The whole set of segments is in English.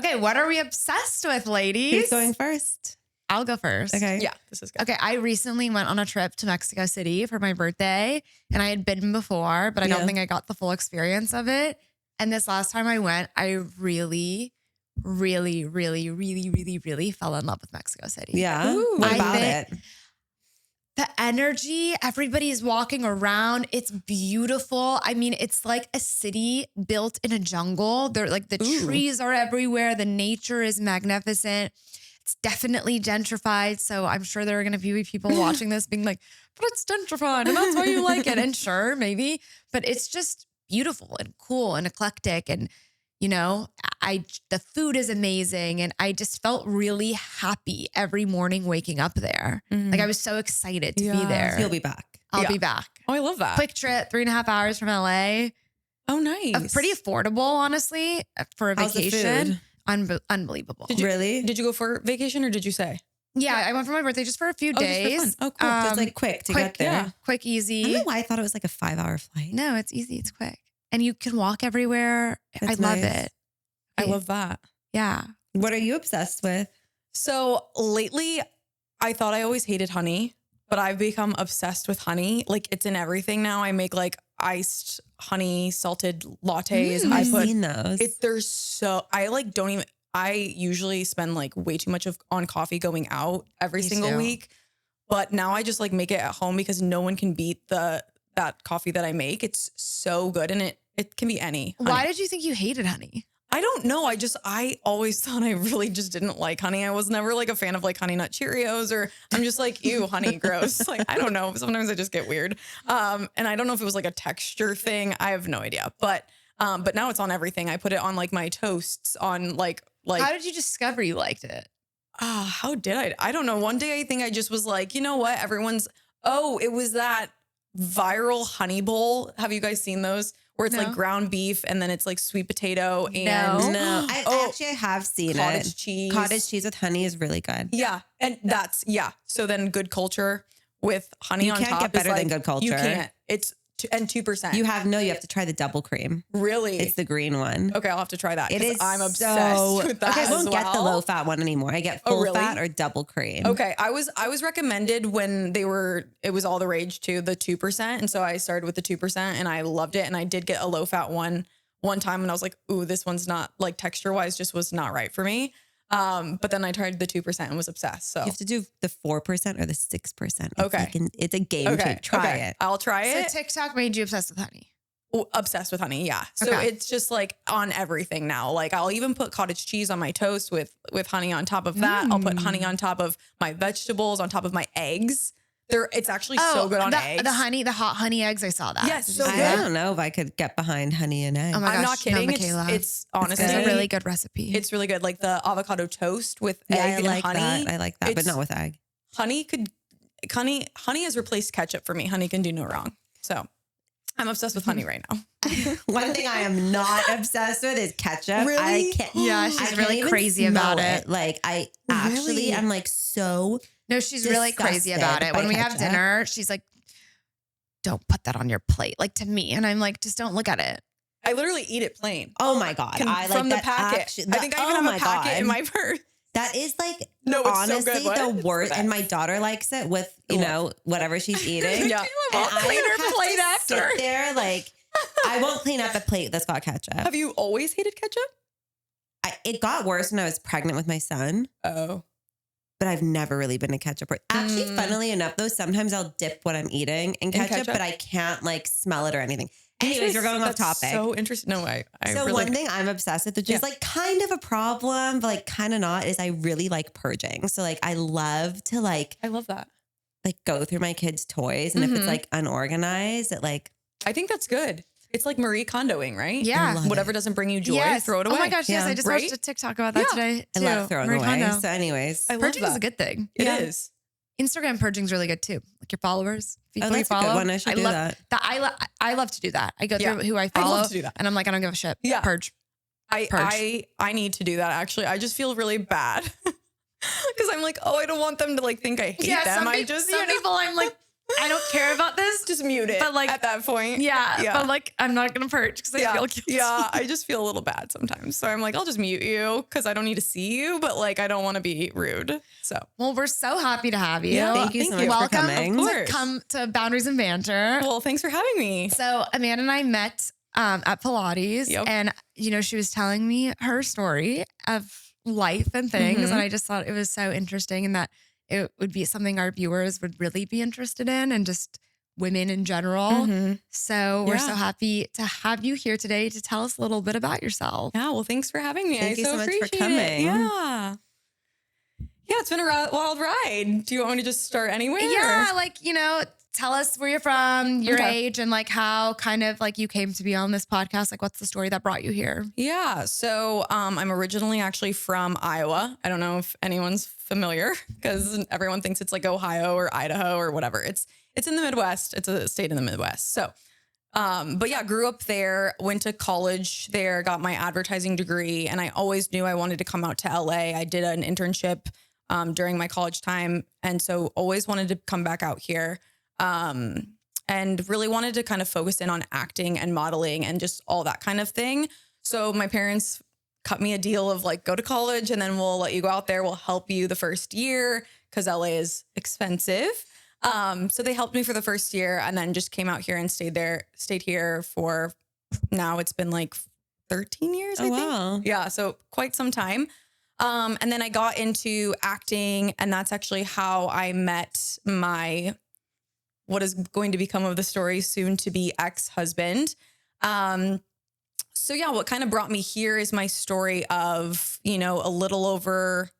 Okay, what are we obsessed with, ladies? Who's going first? I'll go first. Okay. Yeah, this is good. Okay, I recently went on a trip to Mexico City for my birthday, and I had been before, but I don't think I got the full experience of it. And this last time I went, I really, really, really, really, really, really fell in love with Mexico City. Yeah. Ooh. What I about think- it? The energy, everybody's walking around. It's beautiful. I mean, it's like a city built in a jungle. They're like the trees are everywhere. The nature is magnificent. It's definitely gentrified. So I'm sure there are going to be people watching this being like, but it's gentrified and that's why you like it. And sure, maybe, but it's just beautiful and cool and eclectic. And, you know, the food is amazing. And I just felt really happy every morning waking up there. Like I was so excited to be there. You'll be back. I'll be back. Oh, I love that. Quick trip, 3.5 hours from LA. Oh, nice. Pretty affordable, honestly, for a How's the vacation. food? Unbelievable. Really? Did you go for vacation or did you say? Yeah, I went for my birthday just for a few Oh, just for days. fun. Oh, cool. So it's like quick to get there. yeah. Quick, I don't easy. know why I thought it was like a 5-hour flight. No, it's easy. It's quick. And you can walk everywhere. That's I love nice. it. I love that. Yeah. What are you obsessed with? So lately, I thought I always hated honey, but I've become obsessed with honey. Like it's in everything now. I make like iced honey salted lattes. I've I put seen those. I usually spend like way too much on coffee going out every Me single too. week. But now I just like make it at home because no one can beat that coffee that I make. It's so good. And it can be any honey. Why did you think you hated honey? I don't know. I always thought I really just didn't like honey. I was never like a fan of like Honey Nut Cheerios or I'm just like, ew, honey, gross. Like, I don't know. Sometimes I just get weird. And I don't know if it was like a texture thing. I have no idea. But now it's on everything. I put it on like my toasts on like. How did you discover you liked it? How did I? I don't know. One day I think I just was like, you know what? It was that viral honey bowl. Have you guys seen those? Where it's No. like ground beef and then it's like sweet potato and No, I have seen cottage it. cheese. Cottage cheese with honey is really good. Yeah. And so then Good Culture with honey You on can't top. get better is than like, Good Culture. You can't. It's 2%. You have to try the double cream. Really? It's the green one. Okay, I'll have to try that. It 'cause is I'm obsessed with that. Okay, I as won't get the well. low fat one anymore. I get Oh, full really? fat or double cream. Okay, I was recommended when it was all the rage too, the 2%. And so I started with the 2% and I loved it. And I did get a low fat one time and I was like, ooh, this one's not like texture wise, just was not right for me. But then I tried the 2% and was obsessed. So You have to do the 4% or the 6%. Okay. It's a game changer. Try it. I'll try it. So TikTok made you obsessed with honey. Obsessed with honey, yeah. So Okay. it's just like on everything now. Like I'll even put cottage cheese on my toast with honey on top of that. I'll put honey on top of my vegetables, on top of my eggs. It's actually so good on eggs. The hot honey eggs. I saw that. Yes, so I good. don't know if I could get behind honey and eggs. Oh my I'm gosh, not kidding. No, Michela. It's honestly It's a really good recipe. It's really good. Like the avocado toast with Yeah, egg I and like honey. that. I like that, but It's- not with egg. Honey has replaced ketchup for me. Honey can do no wrong. So I'm obsessed with honey right now. One thing I am not obsessed with is ketchup. Really? I can't. Yeah, I she's can't really even crazy smell about it. Like I actually, Really? I'm like so. No, she's really crazy disgusted about it. by When we have ketchup. dinner, she's like, don't put that on your plate. Like to me. And I'm like, just don't look at it. I literally eat it plain. Oh my god! I like from the that packet. actually- I think I even oh have my a packet God. in my purse. That is like No, it's so honestly good. What? the It's worst. the And best. my daughter likes it with whatever she's eating. Yeah. And I'll clean her have plate to after. Sit there like I won't clean up a plate that's got ketchup. Have you always hated ketchup? It got worse when I was pregnant with my son. Oh. But I've never really been a ketchup. Actually, funnily enough, though, sometimes I'll dip what I'm eating in ketchup, but I can't like smell it or anything. Anyways, we're going off topic. So interesting. No, I So really, one thing I'm obsessed with, which is like kind of a problem, but like kind of not, is I really like purging. So like I love to like I love that. go through my kids' toys, and if it's like unorganized, it like I think that's good. It's like Marie Kondoing, right? Yeah. love Whatever doesn't bring you joy, Yes. throw it away. Oh my gosh, yes. Yeah. I just Right? watched a TikTok about that Yeah. today. I Too. love throwing Marie away. Kondo. So anyways, I love Purging is that. a good thing. It Yeah. is. Instagram purging is really good too. Like your followers. People you that's a follow. good one. I should do love that. I love to do that. I go through Yeah. who I I follow. love to do that. And I'm like, I don't give a shit. Yeah. Purge. Purge. I need to do that actually. I just feel really bad. Because I'm like, oh, I don't want them to like think I hate them. Some I people, just some people I'm like, I don't care about this. Just mute it. But like at that point. Yeah. But like, I'm not going to purge because I feel guilty. Yeah. I just feel a little bad sometimes. So I'm like, I'll just mute you because I don't need to see you, but like, I don't want to be rude. So, well, we're so happy to have you. Yeah, thank you so much for coming. Welcome to come to Boundaries and Banter. Well, thanks for having me. So Amanda and I met at Pilates, and she was telling me her story of life and things, and I just thought it was so interesting, and that it would be something our viewers would really be interested in, and just women in general. So we're so happy to have you here today to tell us a little bit about yourself. Yeah, well, thanks for having me. Thank you so much for appreciate coming. it. Yeah. Yeah, it's been a wild ride. Do you want me to just start anywhere? Yeah, like, tell us where you're from, your age, and like how kind of like you came to be on this podcast. Like, what's the story that brought you here? Yeah. So I'm originally actually from Iowa. I don't know if anyone's familiar because everyone thinks it's like Ohio or Idaho or whatever. It's in the Midwest. It's a state in the Midwest. So, but yeah, grew up there, went to college there, got my advertising degree. And I always knew I wanted to come out to LA. I did an internship during my college time. And so always wanted to come back out here. And really wanted to kind of focus in on acting and modeling and just all that kind of thing. So my parents cut me a deal of like, go to college and then we'll let you go out there. We'll help you the first year because LA is expensive. So they helped me for the first year and then just came out here and stayed here for now it's been like 13 years, I think. Wow. Yeah. So quite some time. And then I got into acting, and that's actually how I met what is going to become of the story soon to be ex-husband. So yeah, what kind of brought me here is my story of, a little over,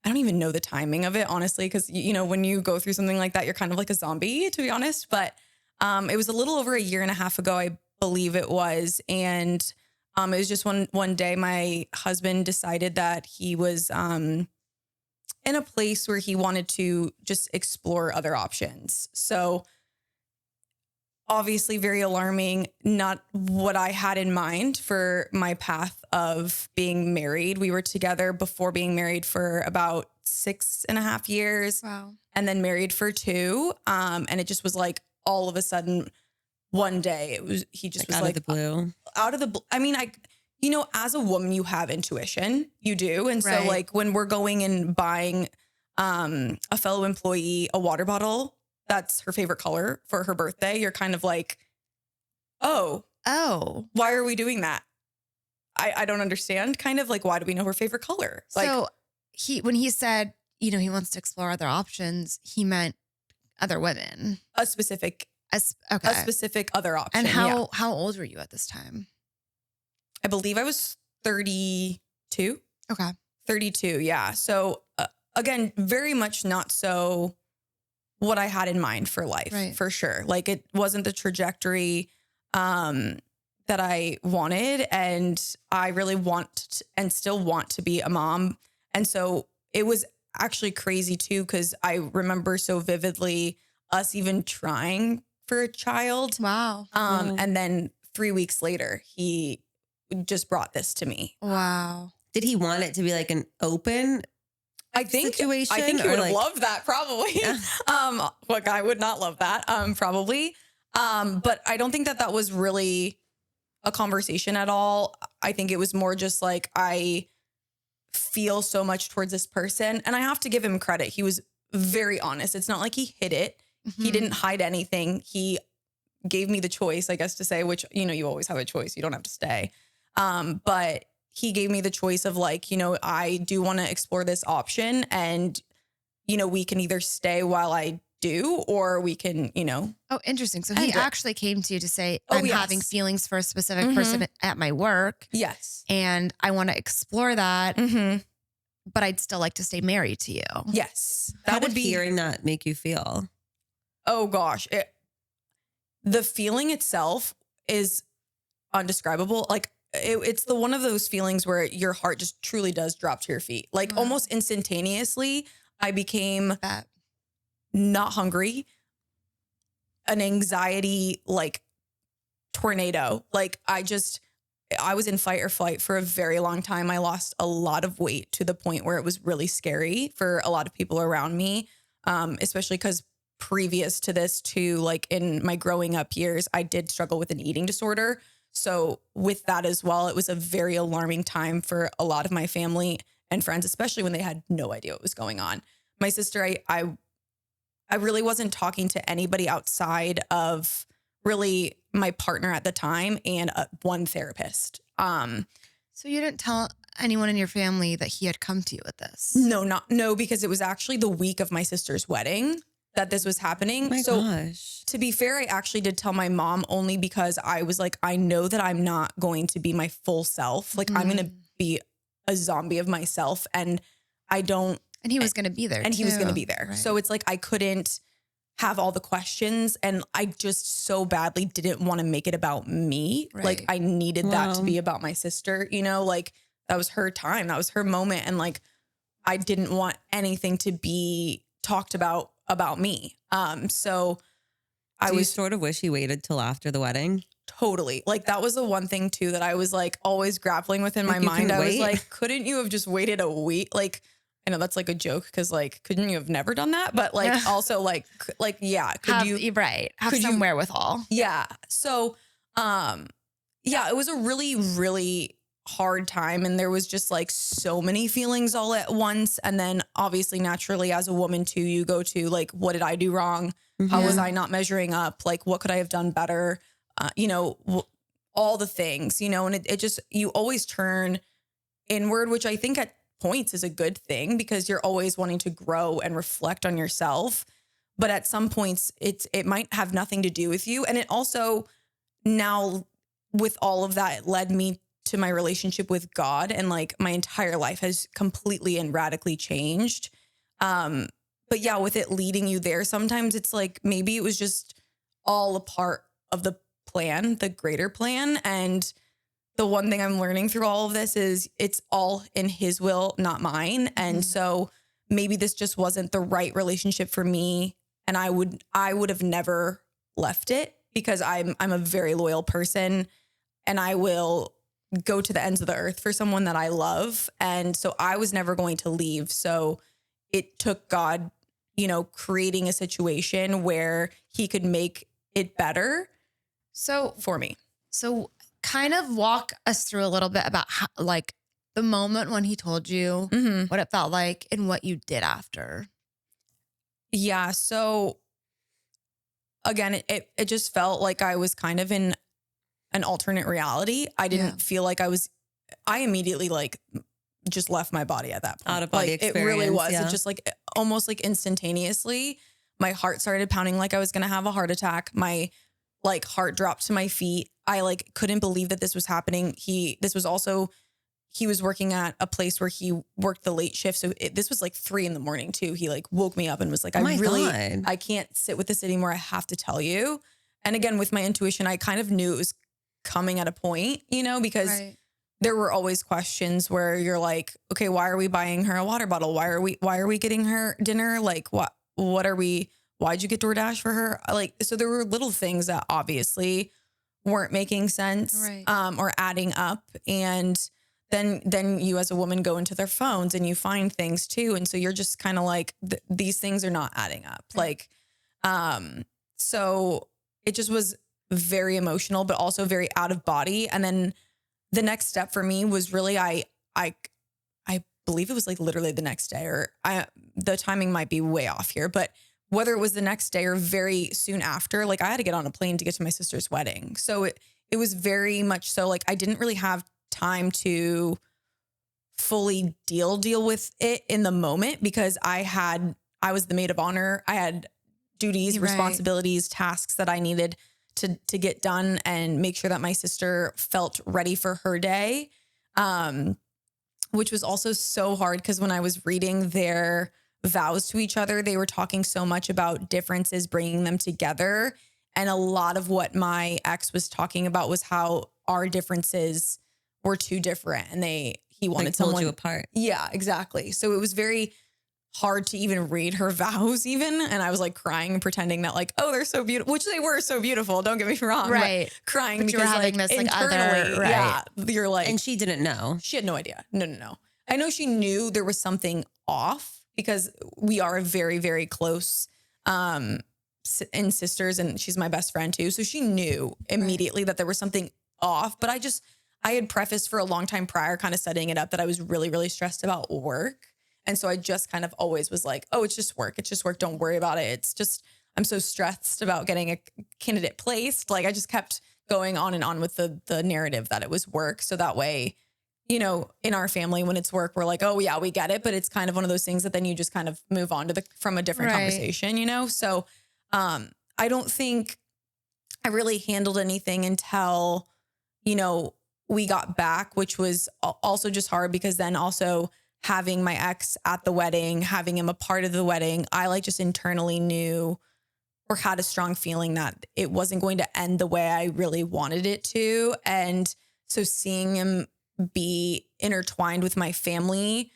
I don't even know the timing of it, honestly, because, when you go through something like that, you're kind of like a zombie, to be honest. But it was a little over a year and a half ago, I believe it was. And it was just one day my husband decided that he was in a place where he wanted to just explore other options. So obviously very alarming, not what I had in mind for my path of being married. We were together before being married for about 6.5 years. Wow. And then married for 2. And it just was like all of a sudden one day he just was out of the blue. I mean, as a woman, you have intuition, you do. And so like when we're going and buying a fellow employee a water bottle, that's her favorite color for her birthday. You're kind of like, oh, why are we doing that? I don't understand. Kind of like, why do we know her favorite color? Like, so when he said, he wants to explore other options, he meant other women. a specific other option. And how old were you at this time? I believe I was 32. Okay. 32. Yeah. So again, very much not so what I had in mind for life, for sure. Like it wasn't the trajectory that I wanted. And I really want and still want to be a mom. And so it was actually crazy too, because I remember so vividly us even trying for a child. Wow. And then 3 weeks later, he just brought this to me. Wow. Did he want it to be like an open situation? I think he would have loved that probably. Yeah. What guy would not love that? Probably. But I don't think that was really a conversation at all. I think it was more just like, I feel so much towards this person, and I have to give him credit. He was very honest. It's not like he hid it. Mm-hmm. He didn't hide anything. He gave me the choice, I guess to say, which, you always have a choice. You don't have to stay. But he gave me the choice of like, I do want to explore this option, and, we can either stay while I do, or we can, Oh, interesting. So he actually came to you to say, I'm having feelings for a specific person at my work. Yes. And I want to explore that, but I'd still like to stay married to you. Yes. How did hearing that make you feel? Oh gosh. The feeling itself is undescribable. Like it's one of those feelings where your heart just truly does drop to your feet. Like almost instantaneously, I became not hungry, an anxiety like tornado. Like I was in fight or flight for a very long time. I lost a lot of weight to the point where it was really scary for a lot of people around me, especially because previous to this too, like in my growing up years, I did struggle with an eating disorder. So with that as well, it was a very alarming time for a lot of my family and friends, especially when they had no idea what was going on. My sister, I really wasn't talking to anybody outside of really my partner at the time and one therapist. So you didn't tell anyone in your family that he had come to you with this? No, because it was actually the week of my sister's wedding that this was happening. My gosh. To be fair, I actually did tell my mom only because I was like, I know that I'm not going to be my full self. Like I'm going to be a zombie of myself, and I don't. And he was going to be there. And he was going to be there. Right. So it's like I couldn't have all the questions, and I just so badly didn't want to make it about me. Right. Like I needed that to be about my sister, you know, like that was her time. That was her moment. And like, I didn't want anything to be talked about me. So I was sort of wish he waited till after the wedding. Totally. Like that was the one thing too, that I was like always grappling with in my mind. I was like, couldn't you have just waited a week? Like, I know that's like a joke because like, couldn't you have never done that? But like also like, yeah, have some wherewithal. Yeah. So, yeah, it was a really, really hard time. And there was just like so many feelings all at once. And then obviously naturally as a woman too, you go to like, what did I do wrong? How was I not measuring up? Like, what could I have done better? You know, all the things, you know, and it just, you always turn inward, which I think at points is a good thing because you're always wanting to grow and reflect on yourself. But at some points it might have nothing to do with you. And it also now with all of that, it led me to my relationship with God, and like my entire life has completely and radically changed. But yeah, with it leading you there, sometimes it's like, maybe it was just all a part of the plan, the greater plan. And the one thing I'm learning through all of this is it's all in his will, not mine. And so maybe this just wasn't the right relationship for me. And I would have never left it because I'm a very loyal person, and I will go to the ends of the earth for someone that I love. And so I was never going to leave. So it took God, you know, creating a situation where he could make it better. So for me. So kind of walk us through a little bit about how, like the moment when he told you what it felt like and what you did after. Yeah. So again, it just felt like I was kind of in an alternate reality. I didn't feel like I immediately like just left my body at that point. Out of body like, experience. It really was. Yeah. It just like almost like instantaneously, my heart started pounding like I was going to have a heart attack. My like heart dropped to my feet. I like couldn't believe that this was happening. He was working at a place where he worked the late shift. So this was like 3 a.m. too. He like woke me up and was like, I can't sit with this anymore. I have to tell you. And again, with my intuition, I kind of knew it was coming at a point, you know, because there were always questions where you're like, okay, why are we buying her a water bottle? Why are we getting her dinner? Like, why'd you get DoorDash for her? Like, so there were little things that obviously weren't making sense, or adding up. And then you as a woman go into their phones and you find things too. And so you're just kind of like, these things are not adding up. Like, so it just was very emotional, but also very out of body. And then the next step for me was really, I believe it was like literally the next day, or the timing might be way off here, but whether it was the next day or very soon after, like I had to get on a plane to get to my sister's wedding. So it was very much so like I didn't really have time to fully deal with it in the moment because I was the maid of honor. I had duties, responsibilities, tasks that I needed to get done and make sure that my sister felt ready for her day. Which was also so hard because when I was reading their vows to each other, they were talking so much about differences, bringing them together. And a lot of what my ex was talking about was how our differences were too different and he wanted someone you apart. Yeah, exactly. So it was very hard to even read her vows even. And I was like crying and pretending that like, oh, they're so beautiful, which they were so beautiful. Don't get me wrong. Right. Crying but because you were having like this like internally, other, yeah, you're like, and she didn't know. She had no idea. No. I know she knew there was something off because we are very, very close. and sisters, and she's my best friend too. So she knew immediately that there was something off, but I had prefaced for a long time prior, kind of setting it up that I was really, really stressed about work. And so I just kind of always was like, oh, it's just work. It's just work. Don't worry about it. It's just, I'm so stressed about getting a candidate placed. Like I just kept going on and on with the narrative that it was work. So that way, you know, in our family, when it's work, we're like, oh yeah, we get it. But it's kind of one of those things that then you just kind of move on to from a different conversation, you know? So, I don't think I really handled anything until, you know, we got back, which was also just hard because then also having my ex at the wedding, having him a part of the wedding, I like just internally knew or had a strong feeling that it wasn't going to end the way I really wanted it to. And so seeing him be intertwined with my family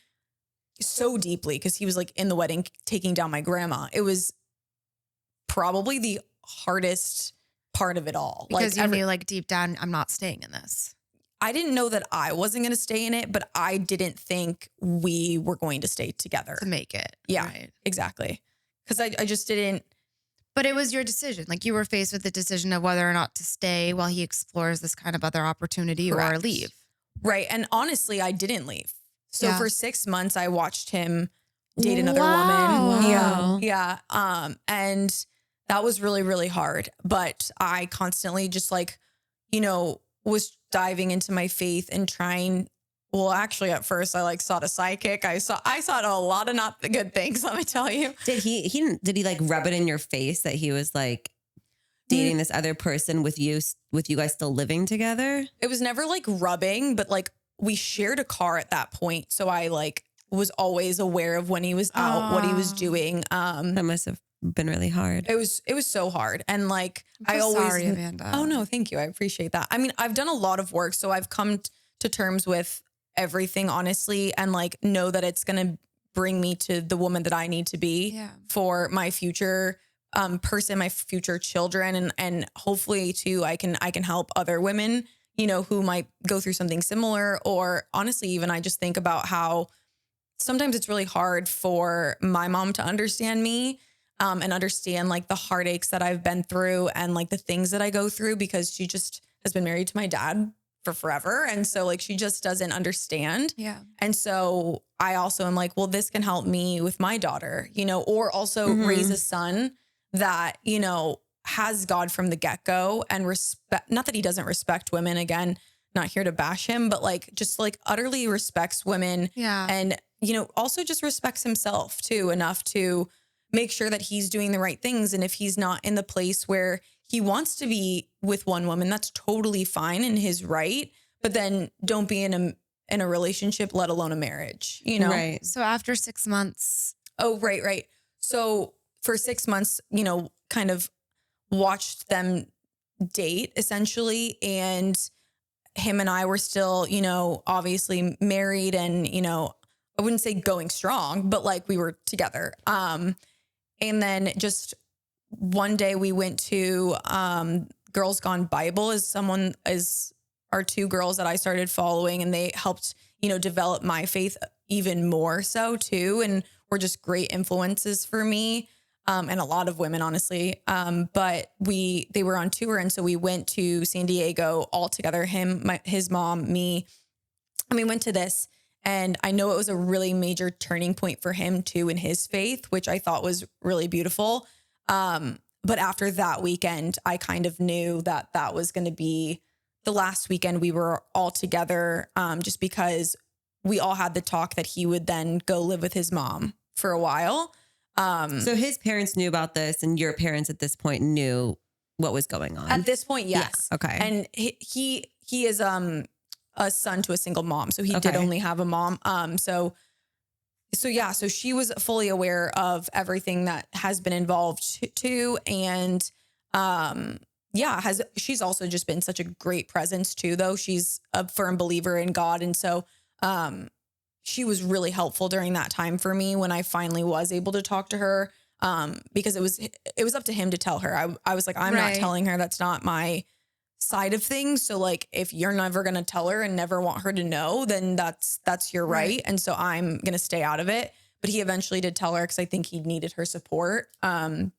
so deeply, because he was like in the wedding taking down my grandma, it was probably the hardest part of it all. Because you knew like deep down, I'm not staying in this. I didn't know that I wasn't going to stay in it, but I didn't think we were going to stay together. To make it. Yeah, exactly. Because I just didn't. But it was your decision. Like you were faced with the decision of whether or not to stay while he explores this kind of other opportunity or leave. Right. And honestly, I didn't leave. So for 6 months, I watched him date another woman. Wow. Yeah. And that was really, really hard. But I constantly just like, you know, was diving into my faith and trying. Well, actually, at first, I like sought a psychic. I saw a lot of not the good things. Let me tell you. Did he like rub it in your face that he was like dating this other person with you guys still living together? It was never like rubbing, but like we shared a car at that point. So I like was always aware of when he was out, what he was doing. That must have been really hard. It was so hard. And like, I'm so sorry, Amanda. Oh no, thank you. I appreciate that. I mean, I've done a lot of work, so I've come to terms with everything, honestly, and like know that it's going to bring me to the woman that I need to be for my future person, my future children. And hopefully too, I can help other women, you know, who might go through something similar. Or honestly, even I just think about how sometimes it's really hard for my mom to understand me and understand like the heartaches that I've been through and like the things that I go through, because she just has been married to my dad for forever. And so like, she just doesn't understand. Yeah. And so I also am like, well, this can help me with my daughter, you know, or also raise a son that, you know, has God from the get-go and respect, not that he doesn't respect women, again, not here to bash him, but like, just like utterly respects women. Yeah. And, you know, also just respects himself too, enough to make sure that he's doing the right things. And if he's not in the place where he wants to be with one woman, that's totally fine and his right. But then don't be in a relationship, let alone a marriage, you know? Right. So after 6 months. Oh, right. So for 6 months, you know, kind of watched them date essentially. And him and I were still, you know, obviously married and, you know, I wouldn't say going strong, but like we were together. And then just one day we went to Girls Gone Bible as our two girls that I started following, and they helped, you know, develop my faith even more so too. And were just great influences for me and a lot of women, honestly. But they were on tour. And so we went to San Diego all together, his mom, me, and we went to this. And I know it was a really major turning point for him too in his faith, which I thought was really beautiful. But after that weekend, I kind of knew that that was going to be the last weekend we were all together, just because we all had the talk that he would then go live with his mom for a while. So his parents knew about this, and your parents at this point knew what was going on. At this point, yes. Yeah. Okay. And he is a son to a single mom, so he did only have a mom. So she was fully aware of everything that has been involved too. And, she's also just been such a great presence too, though. She's a firm believer in God. And so, she was really helpful during that time for me when I finally was able to talk to her. Because it was up to him to tell her. I was like, I'm not telling her. That's not my side of things. So like, if you're never going to tell her and never want her to know, then that's your right. And so I'm going to stay out of it. But he eventually did tell her, because I think he needed her support. And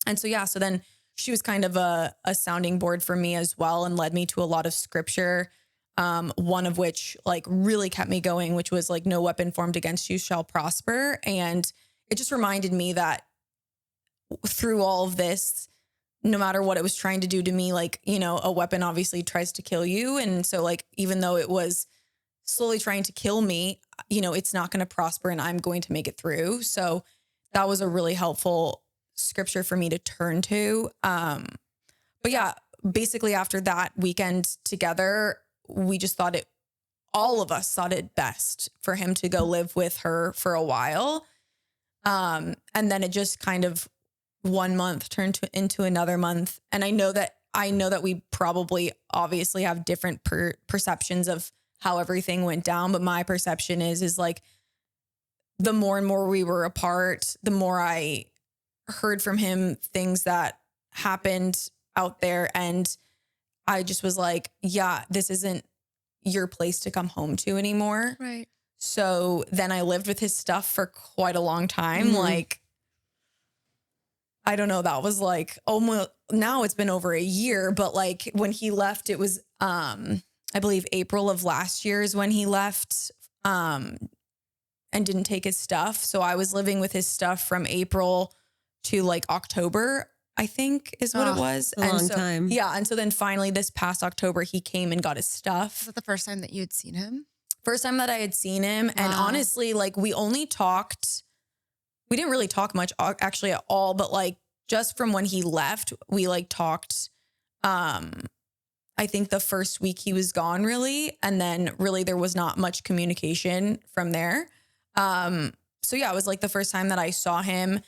And so then she was kind of a sounding board for me as well, and led me to a lot of scripture. One of which like really kept me going, which was like, no weapon formed against you shall prosper. And it just reminded me that through all of this, no matter what it was trying to do to me, like, you know, a weapon obviously tries to kill you. And so like, even though it was slowly trying to kill me, you know, it's not going to prosper and I'm going to make it through. So that was a really helpful scripture for me to turn to. But yeah, basically after that weekend together, we just thought all of us thought it best for him to go live with her for a while. And then it just kind of 1 month turned into another month. And I know that we probably obviously have different perceptions of how everything went down. But my perception is like, the more and more we were apart, the more I heard from him things that happened out there. And I just was like, yeah, this isn't your place to come home to anymore. Right. So then I lived with his stuff for quite a long time. Like, I don't know, that was like almost, now it's been over a year, but like when he left, it was, I believe April of last year is when he left, and didn't take his stuff. So I was living with his stuff from April to like October, I think is what it was. A long time. Yeah. And so then finally this past October, he came and got his stuff. Was that the first time that you had seen him? First time that I had seen him. And honestly, like we didn't really talk much actually at all, but like just from when he left, we like talked, I think the first week he was gone really. And then really there was not much communication from there. So yeah, it was like the first time that I saw him.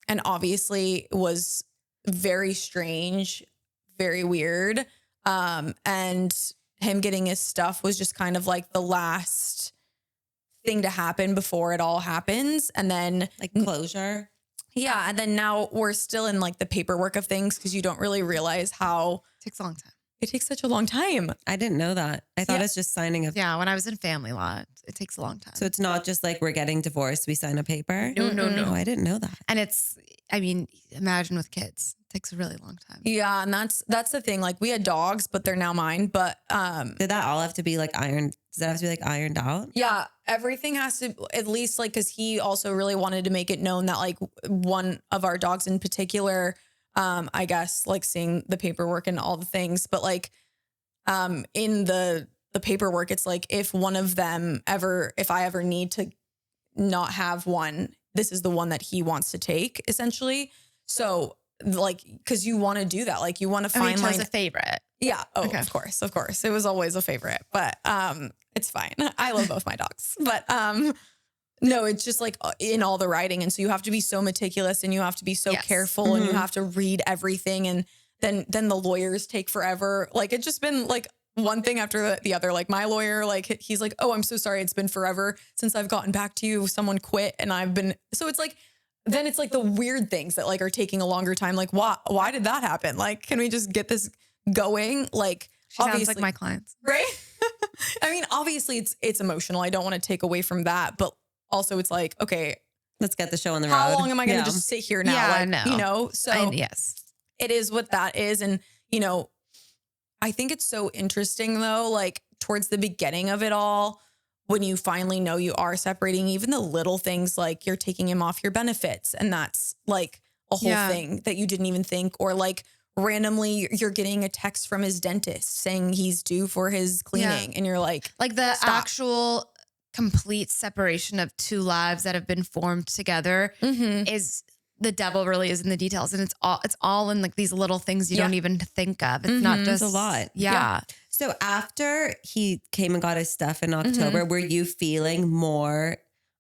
And obviously it was very strange, very weird. And him getting his stuff was just kind of like the last thing to happen before it all happens. And then like closure. Yeah. And then now we're still in like the paperwork of things because you don't really realize how It takes a long time. it takes such a long time. I didn't know that. I thought it's just signing a. Yeah, when I was in family law, it takes a long time. So it's not just like we're getting divorced, we sign a paper. No. Oh, I didn't know that. And it's, I mean, imagine with kids, it takes a really long time. Yeah. And that's the thing. Like we had dogs, but they're now mine. But Did that all have to be like ironed? Does that have to be like ironed out? yeah, everything has to at least like, cause he also really wanted to make it known that like one of our dogs in particular, I guess like seeing the paperwork and all the things, but like, in the paperwork, it's like if one of them if I ever need to not have one, this is the one that he wants to take essentially. So like, cause you want to do that. Like you want to find like a favorite. Yeah. Oh, Okay. Of course. It was always a favorite, but, it's fine. I love both my dogs, but, no, it's just like in all the writing. And so you have to be so meticulous and you have to be so careful and you have to read everything. And then the lawyers take forever. Like it's just been like one thing after the other. Like my lawyer, like he's like, oh, I'm so sorry. It's been forever since I've gotten back to you. Someone quit and so it's like, then it's like the weird things that like are taking a longer time. Like why did that happen? Like, can we just get this going? Like She sounds like my clients. Right. I mean, obviously it's emotional. I don't want to take away from that, but also it's like, okay, let's get the show on the road. How long am I going to just sit here now? Yeah, like, no. You know, so yes, it is what that is. And, you know, I think it's so interesting though, like towards the beginning of it all, when you finally know you are separating, even the little things like you're taking him off your benefits. And that's like a whole thing that you didn't even think, or like randomly you're getting a text from his dentist saying he's due for his cleaning. And you're like the stop. actual complete separation of two lives that have been formed together is the devil really is in the details. And it's all in like these little things you don't even think of. It's not just It's a lot. Yeah. So after he came and got his stuff in October, were you feeling more,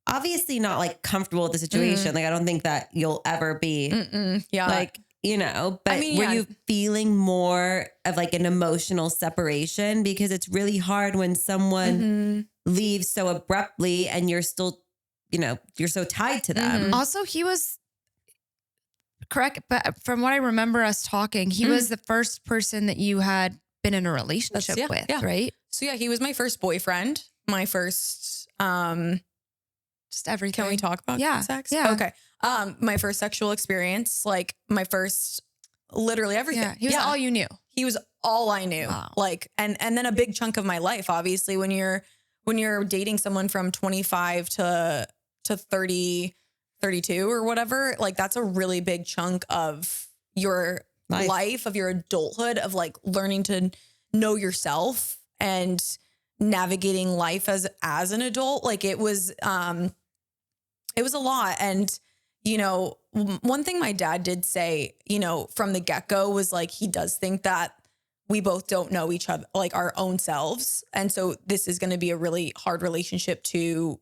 obviously not like comfortable with the situation? Like, I don't think that you'll ever be like, you know, but I mean, were you feeling more of like an emotional separation? Because it's really hard when someone leaves so abruptly and you're still, you know, you're so tied to them. Also, he was correct. But from what I remember us talking, he was the first person that you had been in a relationship with, right? So yeah, he was my first boyfriend, my first just everything. Can we talk about sex? Yeah. Okay. My first sexual experience, like my first, literally everything. Yeah. He was all you knew. He was all I knew. Wow. Like, and then a big chunk of my life, obviously, when you're dating someone from 25 to 30, 32 or whatever, like that's a really big chunk of your life, of your adulthood, of like learning to know yourself and navigating life as an adult. Like it was a lot. And, you know, one thing my dad did say, you know, from the get-go was like, he does think that we both don't know each other, like our own selves. And so this is going to be a really hard relationship to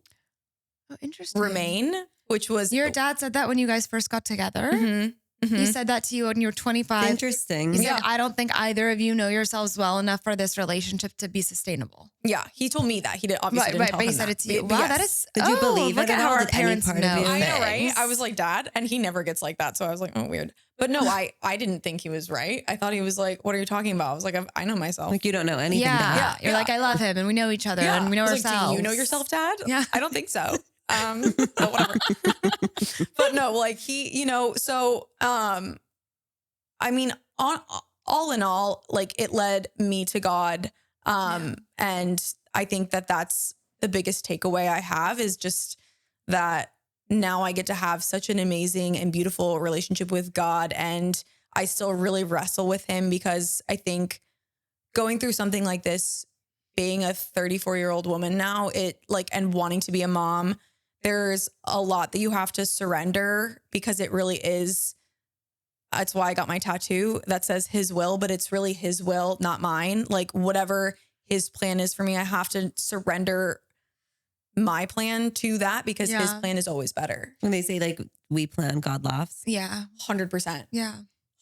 remain, which was... Your dad said that when you guys first got together. Mm-hmm. Mm-hmm. He said that to you when you were 25. Interesting. He said, I don't think either of you know yourselves well enough for this relationship to be sustainable. Yeah, he told me that. He did obviously didn't tell but he him said that. it to you. But wow, yes. that is... Did you believe look it at at how all? our Did any parents part of know. you- I know, right? things. I was like, Dad, and he never gets like that. So I was like, oh, weird. But no, I didn't think he was right. I thought he was like, what are you talking about? I was like, I know myself. Like you don't know anything. Yeah. Bad. You're like, I love him and we know each other and we know I was like, ourselves. do you know yourself, Dad? Yeah. I don't think so. But whatever. But no, like he, you know, so, I mean, all in all, like it led me to God. And I think that that's the biggest takeaway I have is just that now I get to have such an amazing and beautiful relationship with God. And I still really wrestle with him because I think going through something like this, being a 34-year-old woman now, and wanting to be a mom, there's a lot that you have to surrender because it really is. That's why I got my tattoo that says his will, but it's really his will, not mine. Like whatever his plan is for me, I have to surrender my plan to that because his plan is always better. When they say like, we plan, God laughs. Yeah. 100%. Yeah.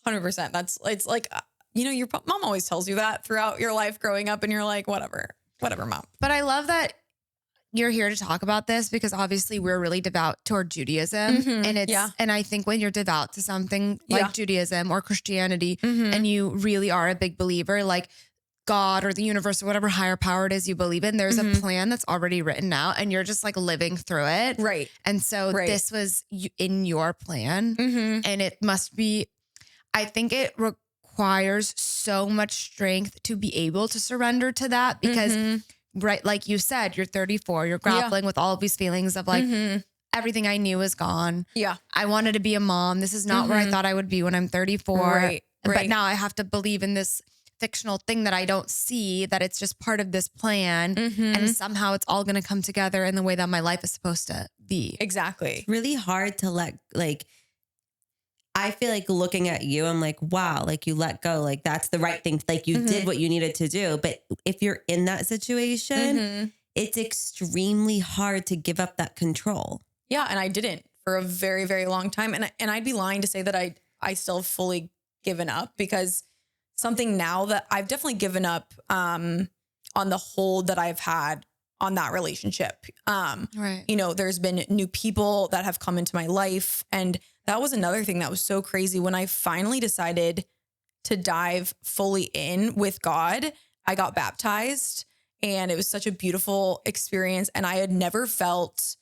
100%. It's like, you know, your mom always tells you that throughout your life growing up and you're like, whatever, mom. But I love that you're here to talk about this because obviously we're really devout toward Judaism. Mm-hmm. And and I think when you're devout to something like Judaism or Christianity and you really are a big believer, like God or the universe or whatever higher power it is you believe in, there's a plan that's already written out and you're just like living through it. Right. And so this was in your plan and it must be, I think it requires so much strength to be able to surrender to that because right, like you said, you're 34, you're grappling with all of these feelings of like, everything I knew is gone. Yeah. I wanted to be a mom. This is not where I thought I would be when I'm 34. Right. But now I have to believe in this fictional thing that I don't see, that it's just part of this plan. And somehow it's all going to come together in the way that my life is supposed to be. Exactly. Really hard to I feel like looking at you, I'm like, wow, like you let go. Like that's the right thing. Like you did what you needed to do. But if you're in that situation, it's extremely hard to give up that control. Yeah. And I didn't for a very, very long time. And I'd be lying to say that I still fully given up because something now that I've definitely given up on the hold that I've had on that relationship. Right. You know, there's been new people that have come into my life. And that was another thing that was so crazy. When I finally decided to dive fully in with God, I got baptized and it was such a beautiful experience. And I had never felt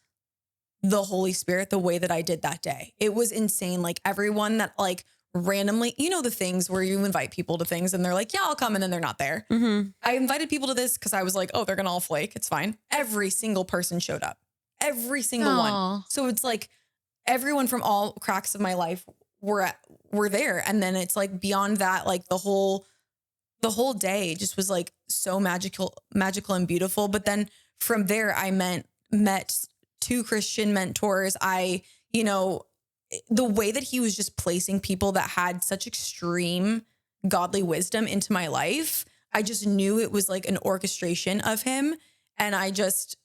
the Holy Spirit the way that I did that day. It was insane. Like everyone that like randomly, you know, the things where you invite people to things and they're like, yeah, I'll come. And then they're not there. I invited people to this because I was like, oh, they're going to all flake. It's fine. Every single person showed up. Every single one. So it's like everyone from all cracks of my life were there. And then it's like beyond that, like the whole day just was like so magical and beautiful. But then from there, I met two Christian mentors. You know, the way that he was just placing people that had such extreme godly wisdom into my life, I just knew it was like an orchestration of him. And I just,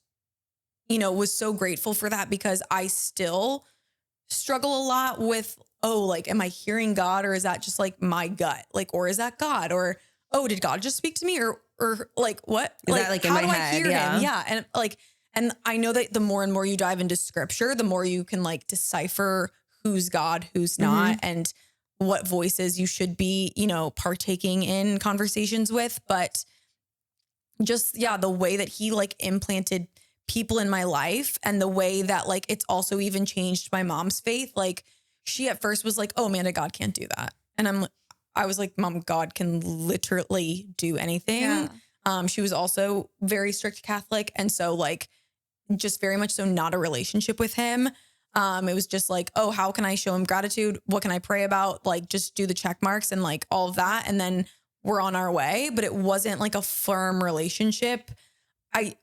you know, was so grateful for that because I still struggle a lot with, oh, like, am I hearing God or is that just like my gut? Like, or is that God? Or, oh, did God just speak to me? Or like, what? Is like, that like how in do my I head? hear Yeah. him? Yeah. And like, and I know that the more and more you dive into scripture, the more you can like decipher who's God, who's not, and what voices you should be, you know, partaking in conversations with. But just, yeah, the way that he like implanted people in my life and the way that like it's also even changed my mom's faith. Like she at first was like, oh, Amanda, God can't do that. And I was like, Mom, God can literally do anything. Yeah. She was also very strict Catholic. And so like just very much so not a relationship with him. It was just like, oh, how can I show him gratitude? What can I pray about? Like just do the check marks and like all of that. And then we're on our way, but it wasn't like a firm relationship. I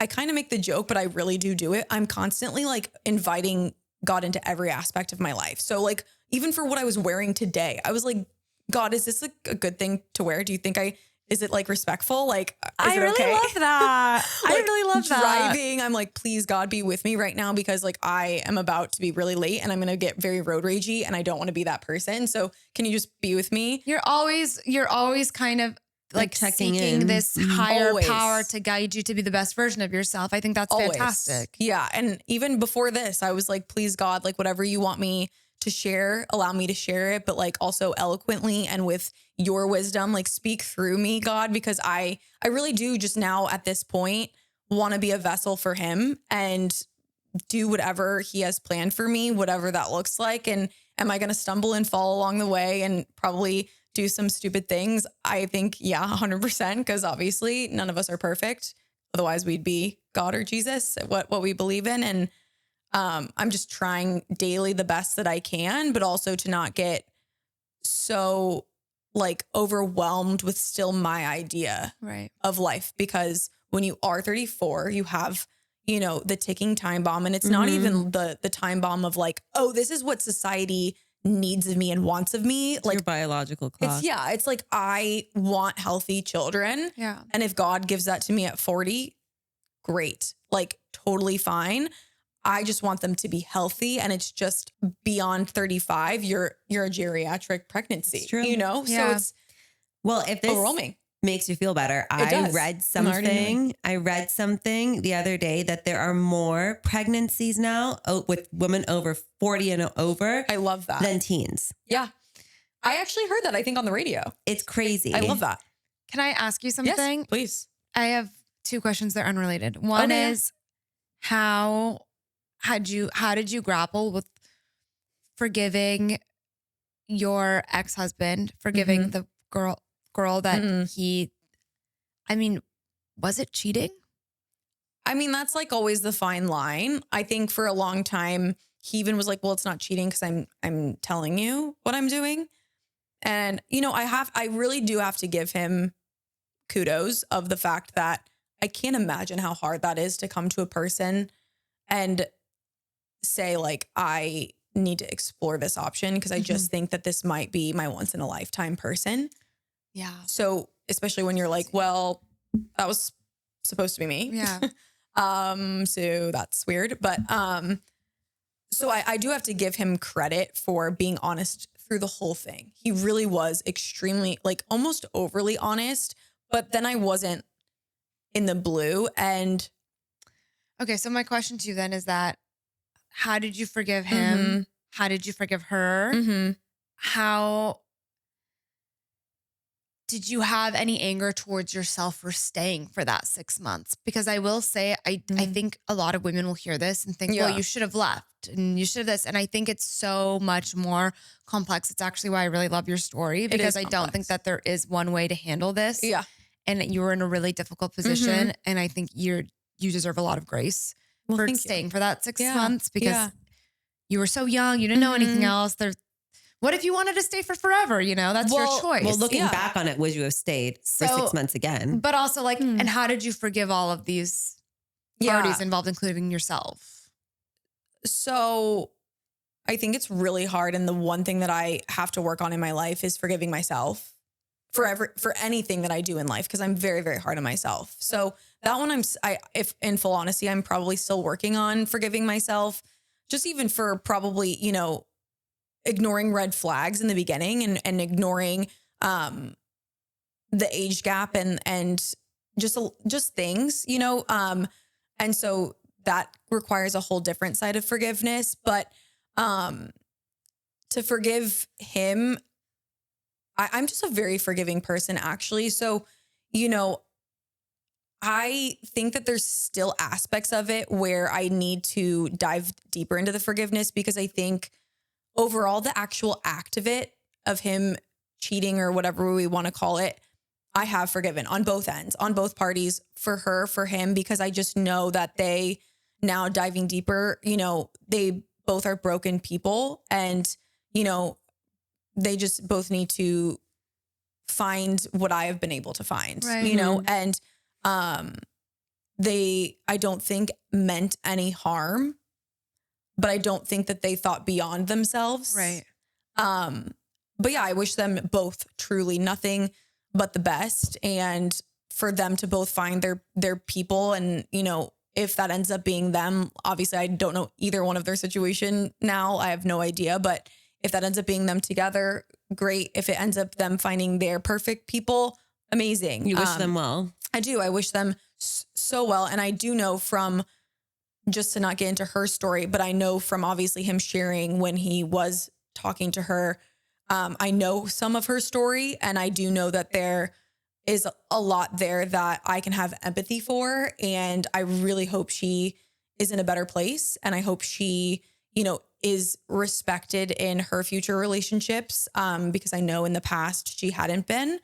kind of make the joke, but I really do it. I'm constantly like inviting God into every aspect of my life. So like, even for what I was wearing today, I was like, God, is this like a good thing to wear? Do you think is it like respectful? Like, is it okay? Love that. Like, I really love that. Driving, I'm like, please God be with me right now because like I am about to be really late and I'm going to get very road ragey and I don't want to be that person. So can you just be with me? You're always kind of like checking seeking in. this higher Always. power to guide you to be the best version of yourself. I think that's Always. fantastic. Yeah. And even before this, I was like, please God, like whatever you want me to share, allow me to share it, but like also eloquently and with your wisdom, like speak through me, God, because I really do just now at this point want to be a vessel for him and do whatever he has planned for me, whatever that looks like. And am I going to stumble and fall along the way and probably do some stupid things? I think, yeah, 100%, because obviously none of us are perfect. Otherwise we'd be God or Jesus, what we believe in. And I'm just trying daily the best that I can, but also to not get so like overwhelmed with still my idea of life. Because when you are 34, you have, the ticking time bomb, and it's not even the time bomb of like, oh, this is what society needs of me and wants of me. It's like your biological clock. It's like, I want healthy children. Yeah. And if God gives that to me at 40, great, like totally fine. I just want them to be healthy. And it's just beyond 35, you're a geriatric pregnancy, It's true. Yeah. So it's Well, if this overwhelming. makes you feel better, I does. read something the other day that there are more pregnancies now with women over 40 and over I love that. than teens. Yeah. I actually heard that, I think, on the radio. It's crazy. I love that. Can I ask you something? Yes, please. I have two questions that are unrelated. One Okay. is how did you grapple with forgiving your ex-husband, forgiving the girl that was it cheating? I mean, that's like always the fine line. I think for a long time, he even was like, well, it's not cheating because I'm telling you what I'm doing. And, I really do have to give him kudos of the fact that I can't imagine how hard that is to come to a person and say like, I need to explore this option because I just think that this might be my once in a lifetime person. Yeah. So especially when you're like, well, that was supposed to be me. Yeah. So that's weird. But so I do have to give him credit for being honest through the whole thing. He really was extremely, like almost overly honest, but then I wasn't in the blue. And Okay, so my question to you then is that how did you forgive him? How did you forgive her? How did you have any anger towards yourself for staying for that 6 months? Because I will say, I think a lot of women will hear this and think, well, you should have left and you should have this. And I think it's so much more complex. It's actually why I really love your story, because I don't think that there is one way to handle this. Yeah. And you were in a really difficult position. And I think you deserve a lot of grace for staying for that 6 months, because you were so young. You didn't know anything else. What if you wanted to stay for forever? That's your choice. Well, looking back on it, would you have stayed for 6 months again? But also like, and how did you forgive all of these parties involved, including yourself? So I think it's really hard. And the one thing that I have to work on in my life is forgiving myself for anything that I do in life, because I'm very, very hard on myself. So that one if in full honesty, I'm probably still working on forgiving myself, just even for probably, ignoring red flags in the beginning and ignoring the age gap and just things, and so that requires a whole different side of forgiveness. But to forgive him, I'm just a very forgiving person, actually. So, I think that there's still aspects of it where I need to dive deeper into the forgiveness, because I think overall the actual act of it, of him cheating or whatever we want to call it, I have forgiven on both ends, on both parties, for her, for him, because I just know that they, now diving deeper, you know, they both are broken people, and, you know, they just both need to find what I have been able to find, you know, and they, I don't think meant any harm, but I don't think that they thought beyond themselves. Right. But yeah, I wish them both truly nothing but the best, and for them to both find their people. And, you know, if that ends up being them, obviously I don't know either one of their situation now. I have no idea, but if that ends up being them together, great. If it ends up them finding their perfect people, amazing. You wish them well. I do. I wish them so well. And I do know from, just to not get into her story, but I know from obviously him sharing when he was talking to her, I know some of her story, and I do know that there is a lot there that I can have empathy for. And I really hope she is in a better place. And I hope she, you know, is respected in her future relationships, because I know in the past she hadn't been.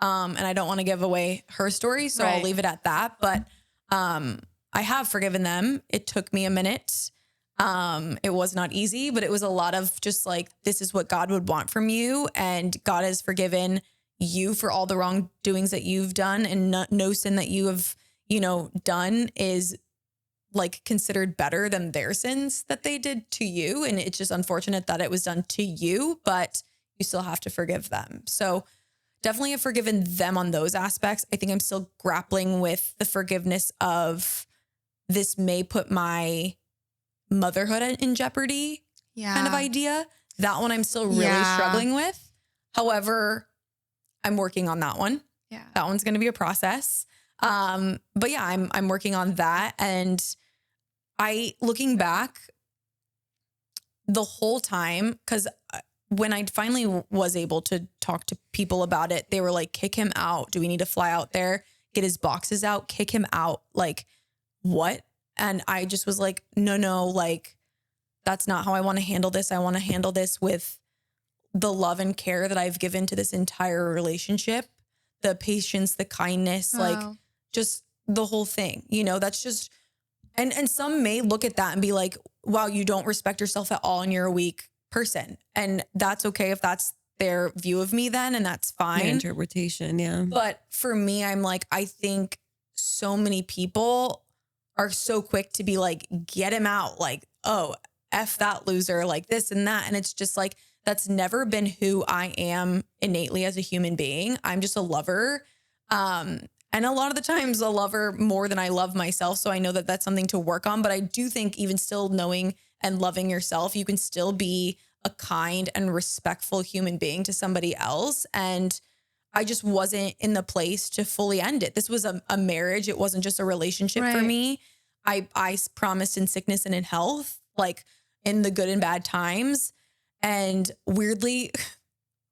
And I don't want to give away her story, so I'll leave it at that. But I have forgiven them. It took me a minute. It was not easy, but it was a lot of just like, this is what God would want from you. And God has forgiven you for all the wrongdoings that you've done, and no sin that you have, you know, done is like considered better than their sins that they did to you. And it's just unfortunate that it was done to you, but you still have to forgive them. So definitely have forgiven them on those aspects. I think I'm still grappling with the forgiveness of, this may put my motherhood in jeopardy kind of idea. That one I'm still really struggling with. However, I'm working on that one. Yeah. That one's going to be a process. But yeah, I'm working on that. And looking back the whole time, because when I finally was able to talk to people about it, they were like, kick him out. Do we need to fly out there, get his boxes out, kick him out? Like, what? And I just was like, no, like, that's not how I want to handle this. I want to handle this with the love and care that I've given to this entire relationship, the patience, the kindness, like just the whole thing, you know, that's just, and some may look at that and be like, wow, you don't respect yourself at all and you're a weak person. And that's okay if that's their view of me then, and that's fine. Their interpretation. Yeah. But for me, I'm like, I think so many people are so quick to be like, get him out. Like, oh, F that loser, like this and that. And it's just like, that's never been who I am innately as a human being. I'm just a lover. And a lot of the times a lover more than I love myself. So I know that that's something to work on, but I do think even still knowing and loving yourself, you can still be a kind and respectful human being to somebody else. And I just wasn't in the place to fully end it. This was a marriage. It wasn't just a relationship for me. I promised in sickness and in health, like in the good and bad times. And weirdly,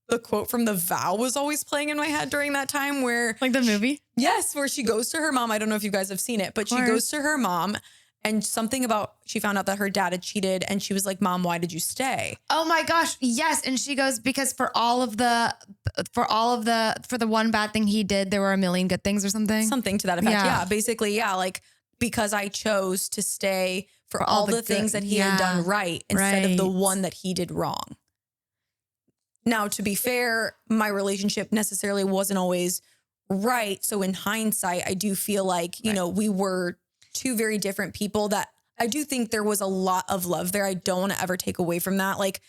the quote from The Vow was always playing in my head during that time, where like the movie. Yes. Where she goes to her mom. I don't know if you guys have seen it, but she goes to her mom, and something about, she found out that her dad had cheated, and she was like, Mom, why did you stay? Oh my gosh. Yes. And she goes, because for the one bad thing he did, there were a million good things or something. Something to that effect. Yeah. Basically. Yeah. Like, because I chose to stay for all the things that he had done right instead of the one that he did wrong. Now, to be fair, my relationship necessarily wasn't always right. So in hindsight, I do feel like, you know, we were two very different people. That I do think there was a lot of love there. I don't want to ever take away from that. Like,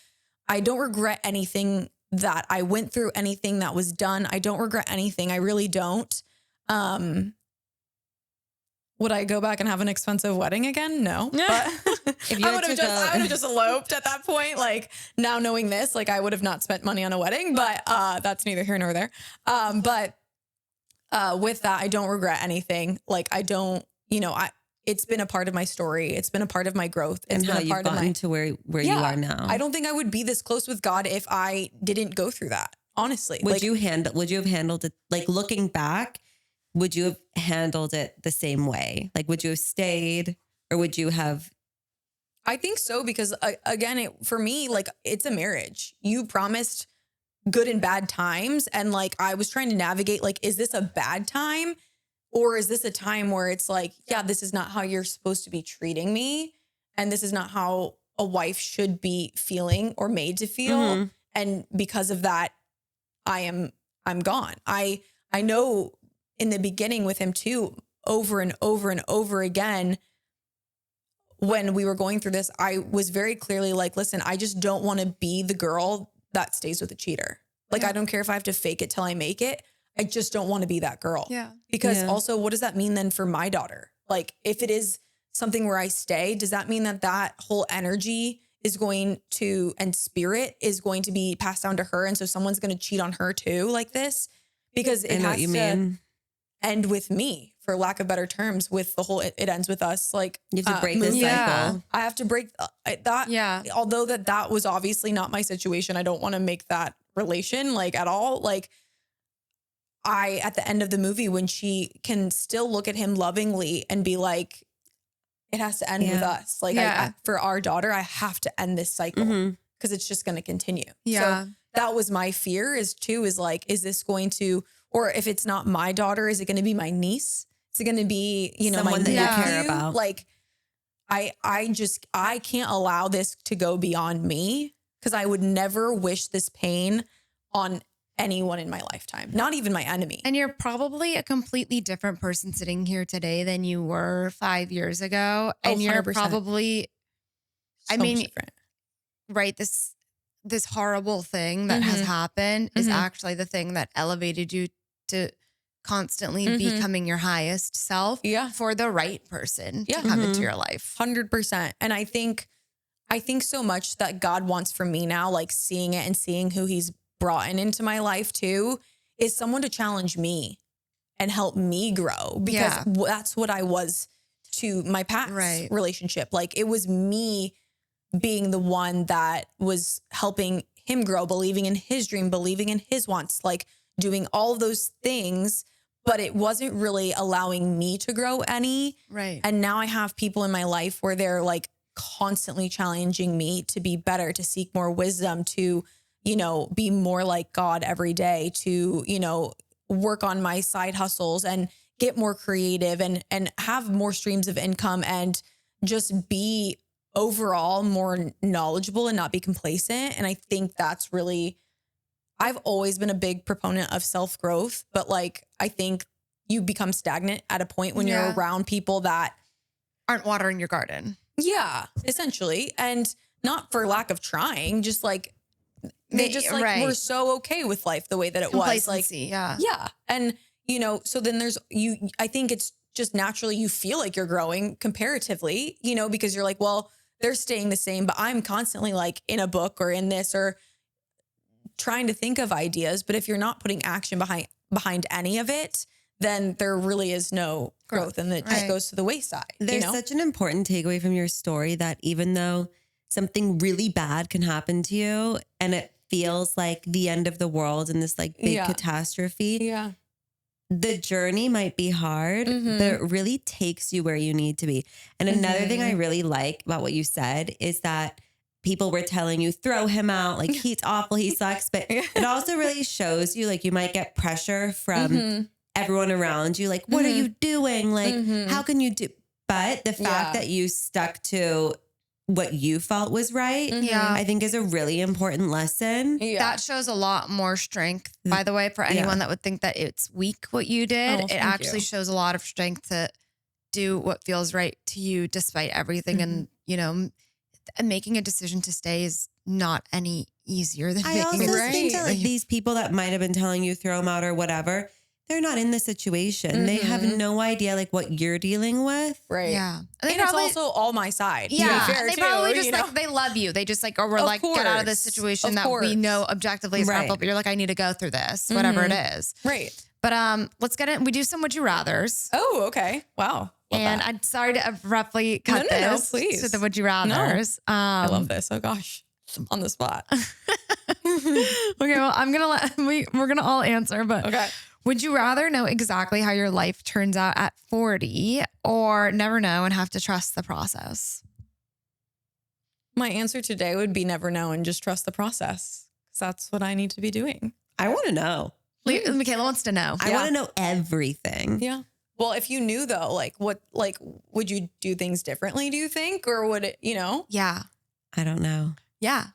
I don't regret anything that I went through, anything that was done. I don't regret anything. I really don't. Would I go back and have an expensive wedding again? No. But I would have just eloped at that point. Like, now knowing this, like, I would have not spent money on a wedding, but that's neither here nor there. But with that, I don't regret anything. Like, I don't, you know, it's been a part of my story. It's been a part of my growth. It's been a part of my, to where you are now. I don't think I would be this close with God if I didn't go through that. Honestly, would you have handled it? Like, looking back, would you have handled it the same way? Like, would you have stayed or would you have? I think so, because again, for me, like, it's a marriage. You promised good and bad times. And like, I was trying to navigate, like, is this a bad time? Or is this a time where it's like, yeah, this is not how you're supposed to be treating me. And this is not how a wife should be feeling or made to feel. Mm-hmm. And because of that, I'm gone. I know in the beginning with him too, over and over and over again, when we were going through this, I was very clearly like, listen, I just don't want to be the girl that stays with a cheater. Like, I don't care if I have to fake it till I make it. I just don't want to be that girl. Yeah. Because also, what does that mean then for my daughter? Like, if it is something where I stay, does that mean that that whole energy is going to, and spirit is going to be passed down to her? And so someone's going to cheat on her too, like this? Because it has to end with me, for lack of better terms, with the whole, it ends with us. Like, You have to break this cycle. I have to break that. Yeah. Although that was obviously not my situation. I don't want to make that relation like at all. Like, at the end of the movie, when she can still look at him lovingly and be like, it has to end with us. Like, for our daughter, I have to end this cycle because it's just going to continue. Yeah. So that was my fear is like, is this going to, or if it's not my daughter, is it going to be my niece? Is it going to be, someone my that nephew? you care about? Like, I can't allow this to go beyond me, because I would never wish this pain on anyone in my lifetime, not even my enemy. And you're probably a completely different person sitting here today than you were 5 years ago. And you're 100%. probably, So much different. right, this horrible thing that has happened is actually the thing that elevated you to constantly becoming your highest self for the right person to come into your life. 100%. And I think so much that God wants from me now, like seeing it and seeing who he's brought into my life too, is someone to challenge me and help me grow, because that's what I was to my past relationship. Like, it was me being the one that was helping him grow, believing in his dream, believing in his wants, like doing all of those things, but it wasn't really allowing me to grow any. Right. And now I have people in my life where they're like constantly challenging me to be better, to seek more wisdom, to, be more like God every day, to, work on my side hustles and get more creative and have more streams of income and just be overall more knowledgeable and not be complacent. And I think that's really, I've always been a big proponent of self-growth, but like, I think you become stagnant at a point when you're around people that aren't watering your garden. Yeah, essentially. And not for lack of trying, just like, they just like were so okay with life the way that it was. Like, yeah. And, so then there's I think it's just naturally you feel like you're growing comparatively, because you're like, well, they're staying the same, but I'm constantly like in a book or in this or trying to think of ideas. But if you're not putting action behind any of it, then there really is no growth, and it just goes to the wayside. There's such an important takeaway from your story that even though something really bad can happen to you and it feels like the end of the world and this like big catastrophe, the journey might be hard, but it really takes you where you need to be. And another thing I really like about what you said is that people were telling you, throw him out, like he's awful, he sucks. But it also really shows you, like, you might get pressure from everyone around you. Like, what are you doing? Like, how can you do? But the fact that you stuck to what you felt was right, I think is a really important lesson. That shows a lot more strength, by the way, for anyone that would think that it's weak what you did. It actually shows a lot of strength to do what feels right to you despite everything. And, making a decision to stay is not any easier than I making also a decision. think that like these people that might have been telling you throw them out or whatever, they're not in the situation. They have no idea like what you're dealing with. Right. Yeah. And it's also all my side. Yeah. Fair They too, probably just like, they love you. They just like, or we're like, get out of this situation that we know objectively is harmful, but you're like, I need to go through this, whatever it is. Right. But let's get it. We do some would you rathers. Oh, okay. Wow. And I'm sorry to abruptly cut this. No, please. To the would you rathers. No. I love this. Oh gosh. On the spot. Okay, well, we're gonna all answer, but okay. Would you rather know exactly how your life turns out at 40 or never know and have to trust the process? My answer today would be never know and just trust the process. Because that's what I need to be doing. I want to know. Michaela wants to know. I want to know everything. Yeah. Well, if you knew though, like would you do things differently, do you think? Or would it, Yeah. I don't know. Yeah.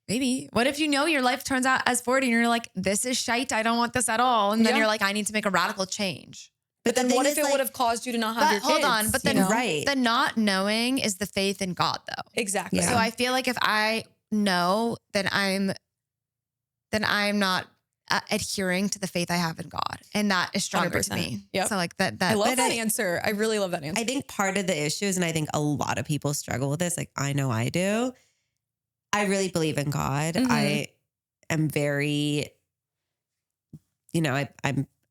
Maybe. What if you know your life turns out as 40 and you're like, this is shite. I don't want this at all. And then you're like, I need to make a radical change. But then what if it would have caused you to not have your kids? Hold on. But then Right. the not knowing is the faith in God though. Exactly. Yeah. So I feel like if I know, then I'm not adhering to the faith I have in God. And that is stronger to 100%. me. Yep. So like that. I love that answer. I really love that answer. I think part of the issue is, and I think a lot of people struggle with this, like I know I do. I really believe in God. Mhm. I am very,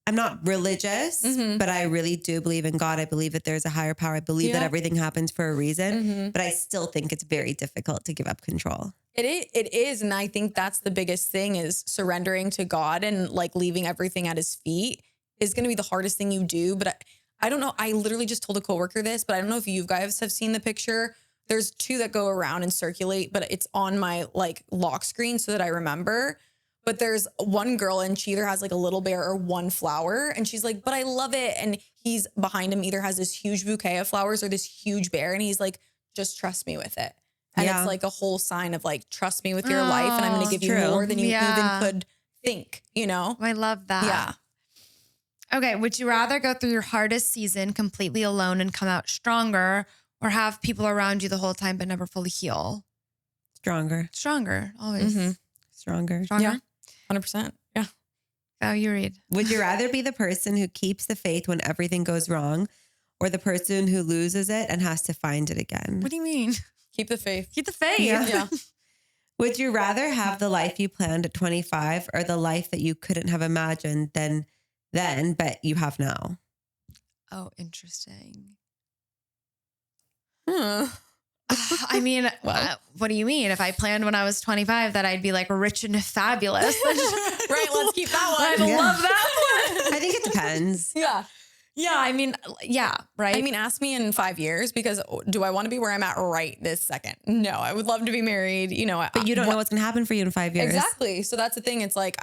I'm not religious, Mhm. but I really do believe in God. I believe that there's a higher power. I believe that everything happens for a reason, Mhm. but I still think it's very difficult to give up control. It is. And I think that's the biggest thing is surrendering to God and like leaving everything at his feet is going to be the hardest thing you do. But I don't know. I literally just told a coworker this, but I don't know if you guys have seen the picture. There's two that go around and circulate, but it's on my like lock screen so that I remember. But there's one girl and she either has like a little bear or one flower. And she's like, but I love it. And he's behind him either has this huge bouquet of flowers or this huge bear. And he's like, just trust me with it. And it's like a whole sign of like, trust me with your life. And I'm going to give you more than you even could think, I love that. Yeah. Okay. Would you rather go through your hardest season completely alone and come out stronger or have people around you the whole time but never fully heal? Stronger. Stronger. Always. Mhm. Stronger. Yeah. 100%. Yeah. Oh, you read. Would you rather be the person who keeps the faith when everything goes wrong or the person who loses it and has to find it again? What do you mean? Keep the faith. Keep the faith. Yeah. Would you rather have the life you planned at 25 or the life that you couldn't have imagined then, but you have now? Oh, interesting. Hmm. I mean, what do you mean? If I planned when I was 25 that I'd be like rich and fabulous. Right. Let's keep that one. I love that one. I think it depends. Yeah. Yeah. I mean, yeah. Right. I mean, ask me in 5 years because do I want to be where I'm at right this second? No, I would love to be married. But you don't know what's going to happen for you in 5 years. Exactly. So that's the thing. It's like,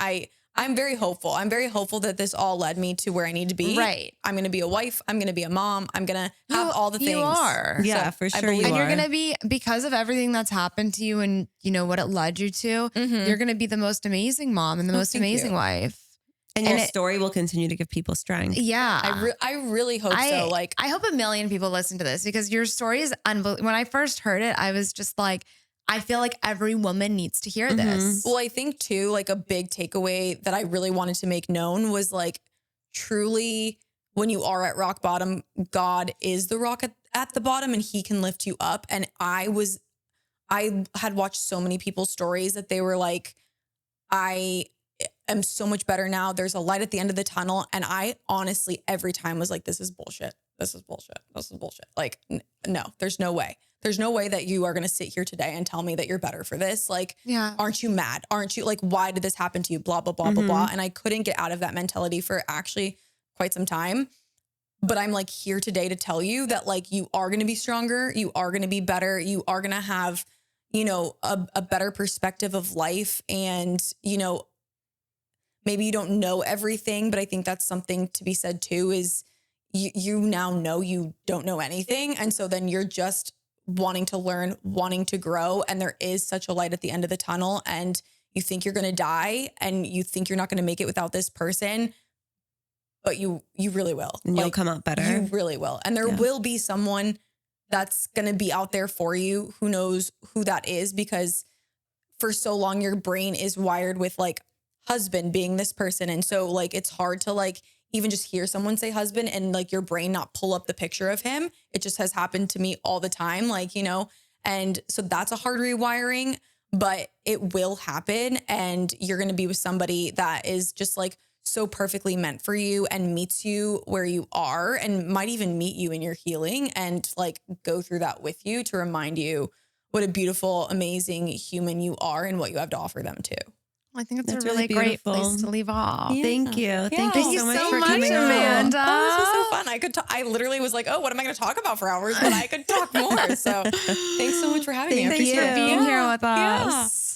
I'm very hopeful. I'm very hopeful that this all led me to where I need to be. Right. I'm going to be a wife. I'm going to be a mom. I'm going to have all the things. You are. Yeah, So for I sure believe- you And are. you're going to be, because of everything that's happened to you and what it led you to, you're going to be the most amazing mom and the most thank amazing you. wife. And your story will continue to give people strength. Yeah. I really hope so. Like, I hope a million people listen to this because your story is unbelievable. When I first heard it, I was just like, I feel like every woman needs to hear this. well, I think too, like a big takeaway that I really wanted to make known was like, truly, when you are at rock bottom, God is the rock at the bottom and he can lift you up. And I had watched so many people's stories that they were like, I am so much better now. There's a light at the end of the tunnel. And I honestly, every time was like, this is bullshit. This is bullshit. This is bullshit. Like, no, there's no way. There's no way that you are going to sit here today and tell me that you're better for this. Like, aren't you mad? Aren't you like, why did this happen to you? Blah, blah, blah, blah, blah. And I couldn't get out of that mentality for actually quite some time. But I'm like here today to tell you that like, you are going to be stronger. You are going to be better. You are going to have, a better perspective of life. And, maybe you don't know everything, but I think that's something to be said too, is you now know you don't know anything. And so then you're just wanting to learn, wanting to grow. And there is such a light at the end of the tunnel and you think you're going to die and you think you're not going to make it without this person, but you really will. And you'll come out better. You really will. And there will be someone that's going to be out there for you. Who knows who that is, because for so long, your brain is wired with like husband being this person. And so like, it's hard to like, even just hear someone say husband and like your brain not pull up the picture of him. It just has happened to me all the time. Like, and so that's a hard rewiring, but it will happen. And you're going to be with somebody that is just like so perfectly meant for you and meets you where you are and might even meet you in your healing and like go through that with you to remind you what a beautiful, amazing human you are and what you have to offer them too. I think it's That's a really really great beautiful. place to leave off. Yeah. Thank you. Thank Thank you you so much so for much, coming on. Amanda. Oh, this was so fun. I literally was like, oh, what am I going to talk about for hours? But I could talk more. So thanks so much for having me. I Thanks appreciate for it. being here with Yeah. us.